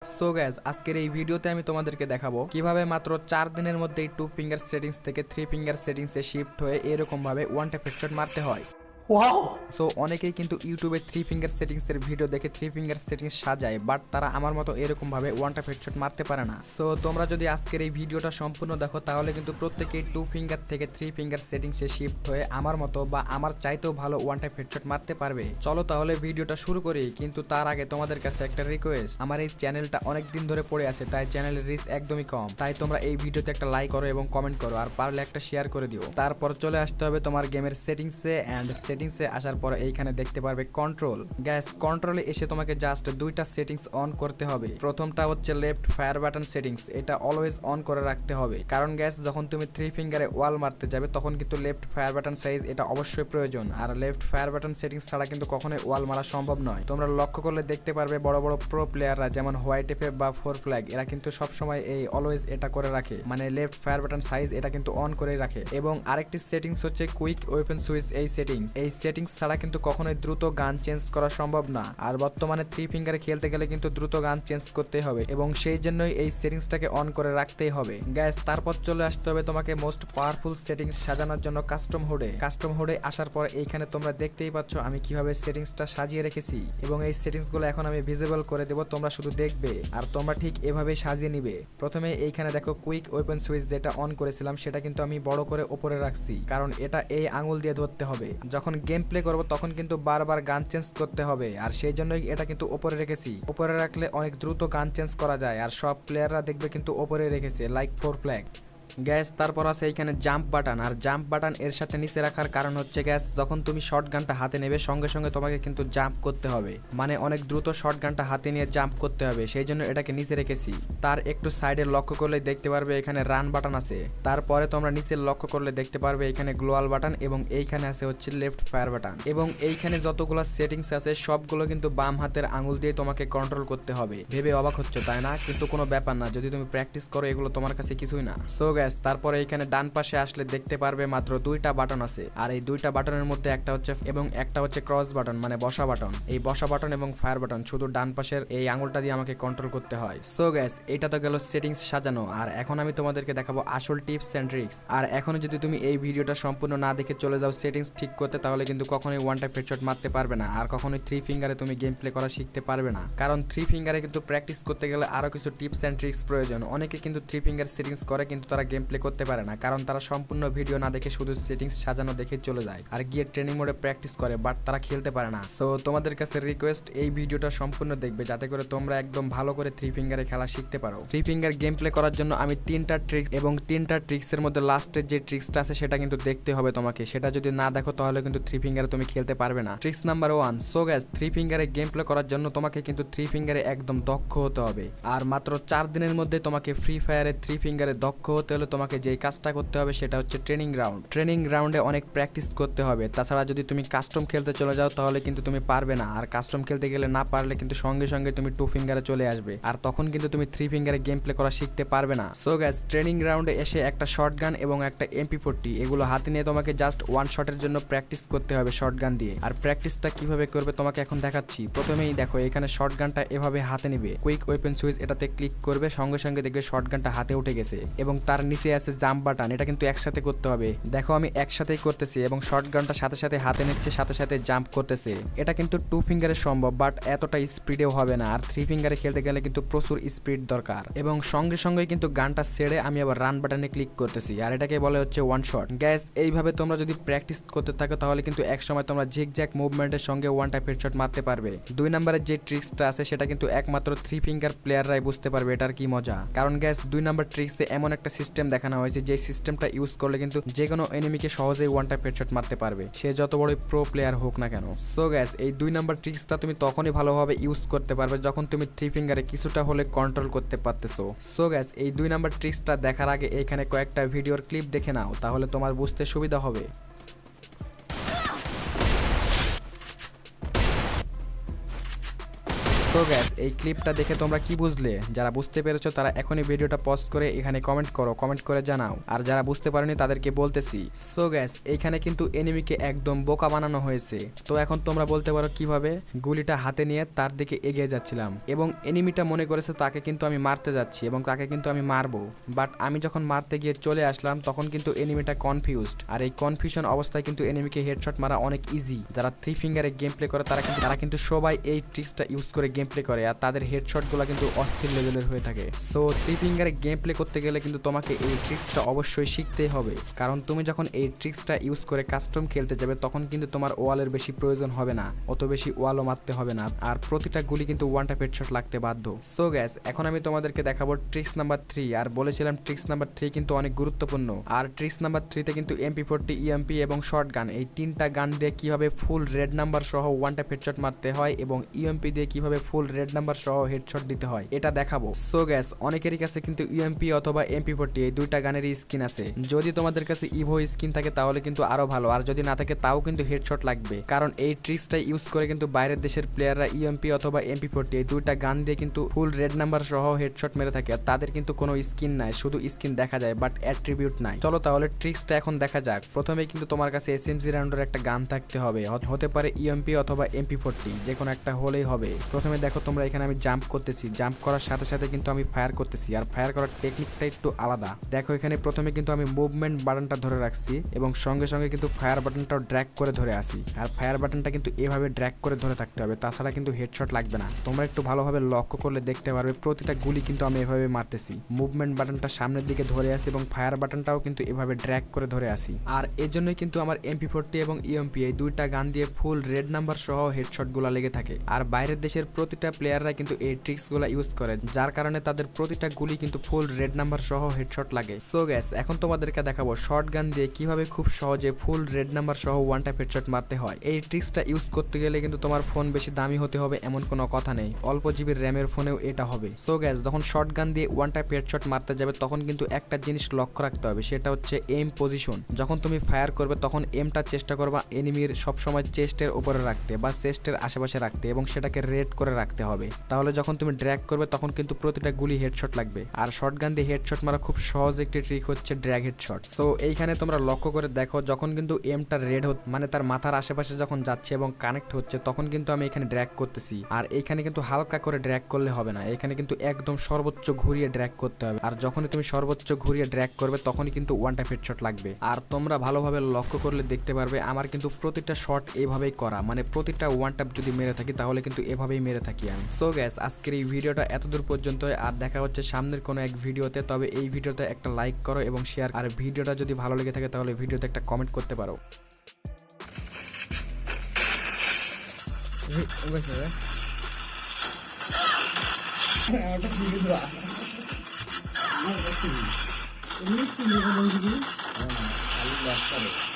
So guys, আজকের এই ভিডিওতে আমি তোমাদেরকে দেখাবো কিভাবে মাত্র 4 দিনের মধ্যেই 2 ফিঙ্গার সেটিংস থেকে 3 ফিঙ্গার সেটিংসে শিফট হয়ে এরকম ভাবে ওয়ান ট্যাপ হেডশট মারতে হয়। সো অনেকেই কিন্তু ইউটিউবে 3 ফিঙ্গার সেটিংস এর ভিডিও দেখে 3 ফিঙ্গার সেটিংস সাজায়, বাট তারা আমার মতো এরকম ভাবে ওয়ান ট্যাপ হেডশট মারতে পারে না। সো তোমরা যদি আজকের এই ভিডিওটা সম্পূর্ণ দেখো তাহলে কিন্তু প্রত্যেকেই 2 ফিঙ্গার থেকে 3 ফিঙ্গার সেটিংসে শিফট হয়ে আমার মতো বা আমার চাইতেও ভালো ওয়ান ট্যাপ হেডশট মারতে পারবে। চলো তাহলে ভিডিওটা শুরু করি, কিন্তু তার আগে তোমাদের কাছে একটা রিকোয়েস্ট। আমার এই চ্যানেলটা অনেক দিন ধরে পড়ে আছে, তাই চ্যানেলের রিচ একদমই কম, তাই তোমরা এই ভিডিওতে একটা লাইক করো এবং কমেন্ট করো, আর পারলে একটা শেয়ার করে দিও। তারপর চলে আসতে হবে তোমার গেমের সেটিংসে, এন্ড সেটিংসে আসার পর এইখানে দেখতে পারবে কন্ট্রোল। গ্যাস কন্ট্রোলে এসে তোমাকে জাস্ট দুইটা সেটিংস অন করতে হবে। প্রথমটা হচ্ছে লেফট ফায়ার বাটন সেটিংস, এটা অলওয়েজ অন করে রাখতে হবে, কারণ গ্যাস যখন তুমি 3 ফিঙ্গারে ওয়াল মারতে যাবে তখন কিন্তু লেফট ফায়ার বাটন সাইজ এটা অবশ্যই প্রয়োজন, আর লেফট ফায়ার বাটন সেটিংস ছাড়া কিন্তু কখনোই ওয়াল মারা সম্ভব নয়। তোমরা লক্ষ্য করলে দেখতে পারবে বড় বড় প্রো প্লেয়াররা যেমন হোয়াইট এফএফ বা 4 ফ্ল্যাগ এরা কিন্তু সবসময় এই অলওয়েজ এটা করে রাখে, মানে লেফট ফায়ার বাটন সাইজ এটা কিন্তু অন করে রাখে। এবং আরেকটি সেটিংস হচ্ছে কুইক ওয়েপন সুইচ। এই সেটিংস ছাড়া কিন্তু কখনোই দ্রুত গান চেঞ্জ করা সম্ভব না, আর বর্তমানে 3 ফিঙ্গারে খেলতে গেলে কিন্তু দ্রুত গান চেঞ্জ করতে হবে, এবং সেই জন্যই এই সেটিংসটাকে অন করে রাখতেই হবে। গ্যাস তারপর চলে আসতে হবে তোমাকে মোস্ট পাওয়ারফুল সেটিংস সাজানোর জন্য কাস্টম হোডে আসার পর এইখানে তোমরা দেখতেই পাচ্ছ আমি কিভাবে সেটিংসটা সাজিয়ে রেখেছি, এবং এই সেটিংসগুলো এখন আমি ভিজিবল করে দেব, তোমরা শুধু দেখবে আর তোমরা ঠিক এভাবে সাজিয়ে নিবে। প্রথমে এইখানে দেখো কুইক ওয়েপন সুইচ যেটা অন করেছিলাম সেটা কিন্তু আমি বড় করে উপরে রাখছি, কারণ এটা এই আঙুল দিয়ে ধরতে হবে। যখন গেম প্লে করবো তখন কিন্তু বারবার গান চেঞ্জ করতে হবে, আর সেই জন্যই এটা কিন্তু উপরে রেখেছি। উপরে রাখলে অনেক দ্রুত গান চেঞ্জ করা যায়, আর সব প্লেয়াররা দেখবে কিন্তু উপরে রেখেছে লাইক 4 ফ্ল্যাগ। গ্যাস তারপর আছে এইখানে জাম্প বাটন, আর জাম্প বাটন এর সাথে নিচে রাখার কারণ হচ্ছে গ্যাস যখন তুমি শর্ট গানটা হাতে নেবে সঙ্গে সঙ্গে তোমাকে কিন্তু জাম্প করতে হবে, মানে অনেক দ্রুত শর্ট গানটা হাতে নিয়ে জাম্প করতে হবে, সেই জন্য এটাকে নিচে রেখেছি। তার একটু সাইডে লক্ষ্য করলে দেখতে পারবে এখানে রান বাটন আছে। তারপরে তোমরা নিচে লক্ষ্য করলে দেখতে পারবে এখানে গ্লোয়াল বাটন, এবং এইখানে আছে হচ্ছে লেফট ফায়ার বাটন। এবং এইখানে যতগুলো সেটিংস আছে সবগুলো কিন্তু বাম হাতের আঙুল দিয়ে তোমাকে কন্ট্রোল করতে হবে। ভেবে অবাক হচ্ছে তাই না? কিন্তু কোনো ব্যাপার না, যদি তুমি প্র্যাকটিস করো এগুলো তোমার কাছে কিছুই না। সো তারপরে এখানে ডান পাশে আসলে দেখতে পারবে মাত্র দুইটা বাটন আছে, আর এই দুইটা বাটনের মধ্যে একটা হচ্ছে ক্রস বাটন মানে বসা বাটন। এই বসা বাটন এবং ফায়ার বাটন শুধু ডান পাশের এই আঙুলটা দিয়ে আমাকে কন্ট্রোল করতে হয়। সো গাইস, এটা তো গেল সেটিংস সাজানো, আর এখন আমি তোমাদেরকে দেখাবো আসল টিপস এন্ড ট্রিক্স। আর এখনো যদি তুমি এই ভিডিওটা সম্পূর্ণ না দেখে চলে যাও সেটিংস ঠিক করতে, তাহলে কিন্তু কখনোই ওয়ান ট্যাপ হেডশট মারতে পারবে না, আর কখনোই 3 ফিঙ্গারে তুমি গেম প্লে করা শিখতে পারবে না, কারণ 3 ফিঙ্গারে কিন্তু প্র্যাকটিস করতে গেলে আরো কিছু টিপস এন্ড ট্রিক্স প্রয়োজন। অনেকে কিন্তু 3 ফিঙ্গার সেটিংস করে কিন্তু তারা গেম প্লে করতে পারে না, কারণ তারা সম্পূর্ণ ভিডিও না দেখে শুধু সেটিংস সাজানো দেখে চলে যায় আর গিয়ে ট্রেনিং মোডে প্র্যাকটিস করে, বাট তারা খেলতে পারে না। সো তোমাদের কাছে রিকোয়েস্ট, এই ভিডিওটা সম্পূর্ণ দেখবে যাতে করে তোমরা একদম ভালো করে 3 ফিঙ্গারে খেলা শিখতে পারো। 3 ফিঙ্গার গেম প্লে করার জন্য আমি 3টা ট্রিক্স, এবং 3টা ট্রিক্সের মধ্যে লাস্টের যে ট্রিক্সটা আছে সেটা কিন্তু দেখতে হবে তোমাকে। সেটা যদি না দেখো তাহলে কিন্তু 3 ফিঙ্গারে তুমি খেলতে পারবে না। Tricks number 1। সো গাইস, 3 ফিঙ্গারে গেম প্লে করার জন্য তোমাকে কিন্তু 3 ফিঙ্গারে একদম দক্ষ হতে হবে, আর মাত্র 4 দিনের মধ্যে তোমাকে ফ্রি ফায়ারে 3 ফিঙ্গারে দক্ষ হতে হলে তোমাকে যেই কাজটা করতে হবে সেটা হচ্ছে ট্রেনিং গ্রাউন্ডে অনেক প্র্যাকটিস করতে হবে। তাছাড়া যদি তুমি কাস্টম খেলতে চলে যাও তাহলে কিন্তু তুমি পারবে না, আর কাস্টম খেলতে গেলে না পারলে কিন্তু সঙ্গে সঙ্গে তুমি 2 ফিঙ্গারে চলে আসবে, আর তখন কিন্তু তুমি 3 ফিঙ্গারে গেম প্লে করা শিখতে পারবে না। সো গাইস, ট্রেনিং গ্রাউন্ডে এসে একটা শর্টগান এবং একটা MP40 এগুলো হাতে নিয়ে তোমাকে জাস্ট ওয়ান শটের জন্য প্র্যাকটিস করতে হবে শর্টগান দিয়ে। আর প্র্যাকটিসটা কিভাবে করবে তোমাকে এখন দেখাচ্ছি। প্রথমেই দেখো এখানে শর্টগানটা এভাবে হাতে নিবে, কুইক ওয়েপন সুইচ এটাতে ক্লিক করবে, সঙ্গে সঙ্গে দেখবে শর্টগানটা হাতে উঠে গেছে, এবং তার নিচে আছে জাম্প বাটন। এটা কিন্তু একসাথে করতে হবে, দেখো আমি একসাথেই করতেছি, এবং শর্টগানটা সাথে সাথে হাতে নিচ্ছে, সাথে সাথে জাম্প করতেছে। এটা কিন্তু 2 ফিঙ্গারে সম্ভব, বাট এতটা স্পিডেও হবে না, আর 3 ফিঙ্গারে খেলতে গেলে কিন্তু প্রচুর স্পিড দরকার। এবং সঙ্গে সঙ্গে কিন্তু গানটা ছেড়ে আমি আবার রান বাটনে ক্লিক করতেছি, আর এটাকে বলে হচ্ছে ওয়ান শট। গ্যাস এইভাবে তোমরা যদি প্র্যাকটিস করতে থাকো তাহলে কিন্তু এক সময় তোমরা ঝিকঝ্যাক মুভমেন্টের সঙ্গে ওয়ান টাইপ হেডশট মারতে পারবে। 2 নম্বরের যে ট্রিক্সটা আছে সেটা কিন্তু একমাত্র 3 ফিঙ্গার প্লেয়াররাই বুঝতে পারবে এটার কি মজা, কারণ গ্যাস 2 নম্বর ট্রিক্সে এমন একটা সিস্টেম দেখানো হয়েছে যে সিস্টেমটা ইউজ করলে কিন্তু যে কোনো এনিমিকে সহজেই ওয়ান টাইপ হেডশট মারতে পারবে, সে যত বড় প্রো প্লেয়ার হোক না কেন। সো গাইস, এই 2 নাম্বার ট্রিক্সটা তুমি তখনই ভালোভাবে ইউজ করতে পারবে যখন তুমি 3 ফিঙ্গারে কিছুটা হলে কন্ট্রোল করতে পারতেছো। সো গাইস, এই 2 নাম্বার ট্রিক্সটা দেখার আগে এখানে কয়েকটা ভিডিওর ক্লিপ দেখে নাও, তাহলে তোমার বুঝতে সুবিধা হবে। সো গ্যাস এই ক্লিপটা দেখে তোমরা কি বুঝলে? যারা বুঝতে পেরেছো তারা এখনই ভিডিওটা পজ করে এখানে কমেন্ট করো, কমেন্ট করে জানাও। আর যারা বুঝতে পারেনি তাদেরকে বলতেছি, সো গ্যাস এইখানে কিন্তু এনিমিকে একদম বোকা বানানো হয়েছে। তো এখন তোমরা বলতে পারো কিভাবে? গুলিটা হাতে নিয়ে তার দিকে এগিয়ে যাচ্ছিলাম এবং এনিমিটা মনে করেছে তাকে কিন্তু আমি মারতে যাচ্ছি এবং তাকে কিন্তু আমি মারবো, বাট আমি যখন মারতে গিয়ে চলে আসলাম তখন কিন্তু এনিমিটা কনফিউজড। আর এই কনফিউশন অবস্থায় কিন্তু এনিমিকে হেডশট মারা অনেক ইজি। যারা 3 ফিঙ্গারে গেম প্লে করে তারা কিন্তু সবাই এই ট্রিক্সটা ইউজ করে গেম প্লে করে, আর তাদের হেডশটগুলো কিন্তু অস্থির লেভেলের হয়ে থাকে। সো 3 ফিঙ্গারে গেম প্লে করতে গেলে কিন্তু তোমাকে এই ট্রিক্সটা অবশ্যই শিখতেই হবে, কারণ তুমি যখন এই ট্রিক্সটা ইউজ করে কাস্টম খেলতে যাবে তখন কিন্তু তোমার ওয়ালের বেশি প্রয়োজন হবে না, অত বেশি ওয়ালও মারতে হবে না, আর প্রতিটা গুলি কিন্তু ওয়ান ট্যাপ হেডশট লাগতে বাধ্য। সো গ্যাস এখন আমি তোমাদেরকে দেখাবো ট্রিক্স নাম্বার 3। আর বলেছিলাম ট্রিক্স নাম্বার 3 কিন্তু অনেক গুরুত্বপূর্ণ। আর ট্রিক্স নাম্বার 3 তে কিন্তু MP40, EMP এবং শর্ট গান, এই 3টা গান দিয়ে কিভাবে ফুল রেড নাম্বার সহ ওয়ান ট্যাপ হেডশট মারতে হয় এবং EMP দিয়ে কিভাবে ফুল রেড নাম্বার সহ হেডশট দিতে হয় এটা দেখাবো। সো গ্যাস অনেকেরই কাছে কিন্তু EMP অথবা MP40 এই 2টা গানেরই স্কিন আছে। যদি তোমাদের কাছে ইভো স্কিন থাকে তাহলে কিন্তু আরো ভালো, আর যদি না থাকে তাও কিন্তু হেডশট লাগবে, কারণ এই ট্রিক্সটা ইউজ করে কিন্তু বাইরের দেশের প্লেয়াররা EMP অথবা MP40 এই 2টা গান দিয়ে কিন্তু ফুল রেড নাম্বার সহ হেডশট মেরে থাকে। আর তাদের কিন্তু কোনো স্কিন নাই, শুধু স্কিন দেখা যায় বাট অ্যাট্রিবিউট নাই। চলো তাহলে ট্রিক্সটা এখন দেখা যাক। প্রথমে কিন্তু তোমার কাছে SMG রাউন্ডের একটা গান থাকতে হবে, হতে পারে EMP অথবা MP40, যে কোনো একটা হলেই হবে। প্রথমে দেখো তোমরা এখানে আমি জাম্প করতেছি, জাম্প করার সাথে সাথে কিন্তু আমি ফায়ার করতেছি, আর ফায়ার করার টেকনিকটা একটু আলাদা। দেখো এখানে প্রথমে কিন্তু আমি মুভমেন্ট বাটনটা ধরে রাখছি এবং সঙ্গে সঙ্গে কিন্তু ফায়ার বাটনটাও ড্র্যাগ করে ধরে আসি, আর ফায়ার বাটনটা কিন্তু এভাবে ড্র্যাগ করে ধরে থাকতে হবে, তাছাড়া কিন্তু হেডশট লাগবে না। তোমরা একটু ভালোভাবে লক্ষ্য করলে দেখতে পারবে প্রতিটা গুলি কিন্তু আমি এভাবে মারতেছি। মুভমেন্ট বাটনটা সামনের দিকে ধরে আসি এবং ফায়ার বাটনটাও কিন্তু এভাবে ড্র্যাগ করে ধরে আসি, আর এর জন্যই কিন্তু আমার MP40 এবং EMP এই 2টা গান দিয়ে ফুল রেড নাম্বার সহ হেডশট গুলা লেগে থাকে। আর বাইরের দেশের প্রতিটা প্লেয়াররা কিন্তু এই ট্রিক্স গুলা ইউজ করে, যার কারণে তাদের প্রতিটা গুলি কিন্তু ফুল রেড নাম্বার সহ হেডশট লাগে। সো গ্যাস এখন তোমাদেরকে দেখাবো শর্ট গান দিয়ে কিভাবে খুব সহজে ফুল রেড নাম্বার সহ ওয়ান ট্যাপ হেডশট মারতে হয়। এই ট্রিক্সটা ইউজ করতে গেলে কিন্তু তোমার ফোন বেশি দামি হতে হবে এমন কোনো কথা নেই, অল্প জিবির র্যামের ফোনেও এটা হবে। সো গ্যাস যখন শর্ট গান দিয়ে ওয়ান ট্যাপ হেডশট মারতে যাবে তখন কিন্তু একটা জিনিস লক্ষ্য রাখতে হবে, সেটা হচ্ছে এম পজিশন। যখন তুমি ফায়ার করবে তখন এমটা চেষ্টা করবা এনিমির সবসময় চেস্টের উপরে রাখতে বা চেস্টের আশেপাশে রাখতে এবং সেটাকে রেড করে রাখতে হবে, তাহলে যখন তুমি ড্র্যাগ করবে তখন কিন্তু প্রতিটা গুলি হেডশট লাগবে। আর শর্ট গান দিয়ে হেডশট মারা খুব সহজ একটি ট্রিক হচ্ছে ড্র্যাগ হেডশট। সো এইখানে তোমরা লক্ষ্য করে দেখো যখন কিন্তু এমটা রেড মানে তার মাথার আশেপাশে যখন যাচ্ছে এবং কানেক্ট হচ্ছে তখন কিন্তু আমি এখানে ড্র্যাগ করতেছি। আর এইখানে কিন্তু হালকা করে ড্র্যাগ করলে হবে না, এখানে কিন্তু একদম সর্বোচ্চ ঘুরিয়ে ড্র্যাগ করতে হবে, আর যখনই তুমি সর্বোচ্চ ঘুরিয়ে ড্র্যাগ করবে তখনই কিন্তু ওয়ান ট্যাপ হেডশট লাগবে। আর তোমরা ভালোভাবে লক্ষ্য করলে দেখতে পারবে আমার কিন্তু প্রতিটা শট এইভাবেই করা, মানে প্রতিটা ওয়ান ট্যাপ যদি মেরে থাকি তাহলে কিন্তু এভাবেই মেরে থাকি আমি। সো গ্যাস আজকের এই ভিডিওটা এতদূর পর্যন্ত, আর দেখা হচ্ছে সামনের কোনো এক ভিডিওতে। তবে এই ভিডিওতে একটা লাইক করো এবং শেয়ার, আর ভিডিওটা যদি ভালো লেগে থাকে তাহলে ভিডিওতে একটা কমেন্ট করতে পারো। Ini